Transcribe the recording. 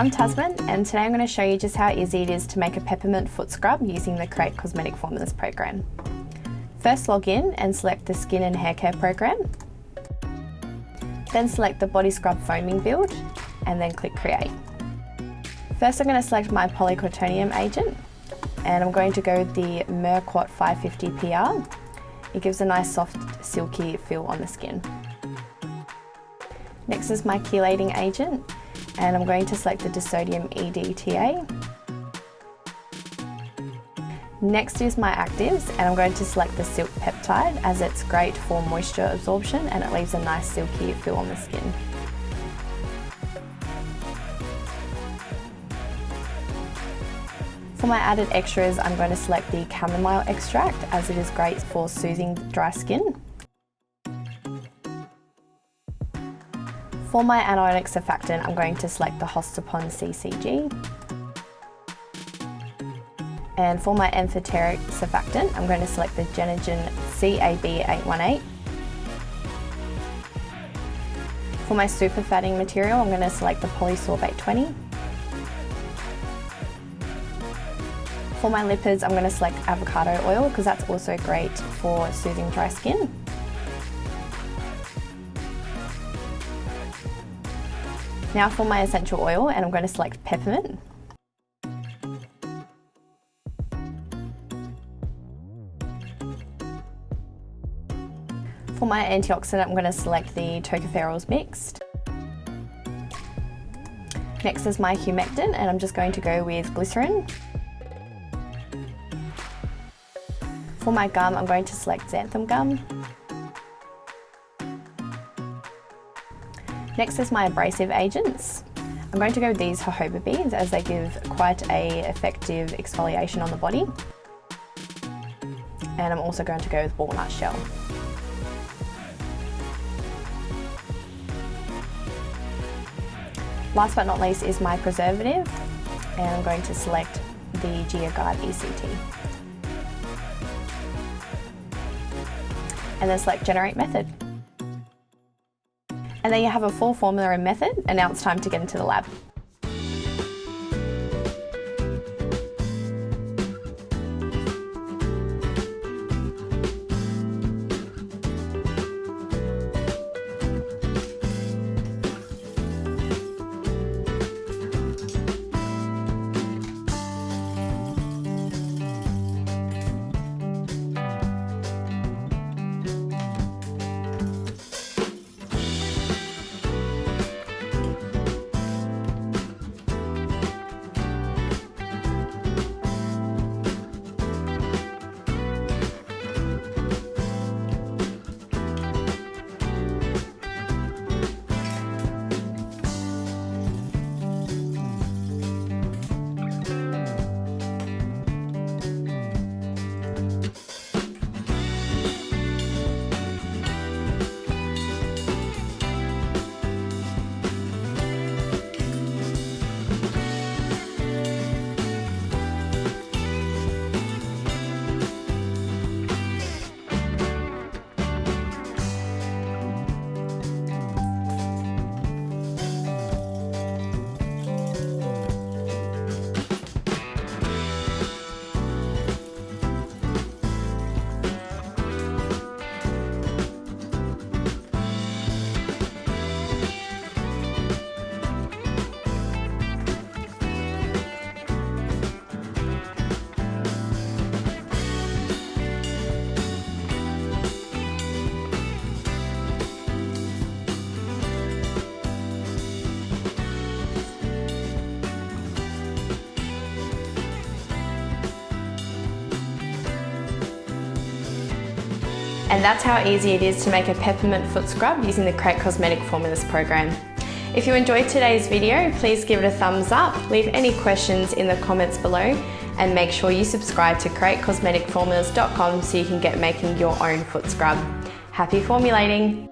I'm Tasman, and today I'm going to show you just how easy it is to make a peppermint foot scrub using the Create Cosmetic Formulas program. First, log in and select the Skin and Hair Care program. Then select the Body Scrub Foaming build and then click Create. First, I'm going to select my polycotonium agent and I'm going to go with the Merquat 550 PR. It gives a nice soft, silky feel on the skin. Next is my chelating agent, and I'm going to select the disodium EDTA. Next is my actives, and I'm going to select the silk peptide as it's great for moisture absorption and it leaves a nice silky feel on the skin. For my added extras, I'm going to select the chamomile extract as it is great for soothing dry skin. For my anionic surfactant, I'm going to select the Hostapon CCG. And for my amphoteric surfactant, I'm going to select the Genogen CAB818. For my super fatting material, I'm going to select the Polysorbate 20. For my lipids, I'm going to select avocado oil because that's also great for soothing dry skin. Now for my essential oil, and I'm going to select peppermint. For my antioxidant, I'm going to select the tocopherols mixed. Next is my humectant, and I'm just going to go with glycerin. For my gum, I'm going to select xanthan gum. Next is my abrasive agents. I'm going to go with these jojoba beads as they give quite an effective exfoliation on the body. And I'm also going to go with walnut shell. Last but not least is my preservative, and I'm going to select the GeoGuard ECT. And then select Generate Method. And then you have a full formula and method, and now it's time to get into the lab. And that's how easy it is to make a peppermint foot scrub using the Create Cosmetic Formulas program. If you enjoyed today's video, please give it a thumbs up, leave any questions in the comments below, and make sure you subscribe to createcosmeticformulas.com so you can get making your own foot scrub. Happy formulating!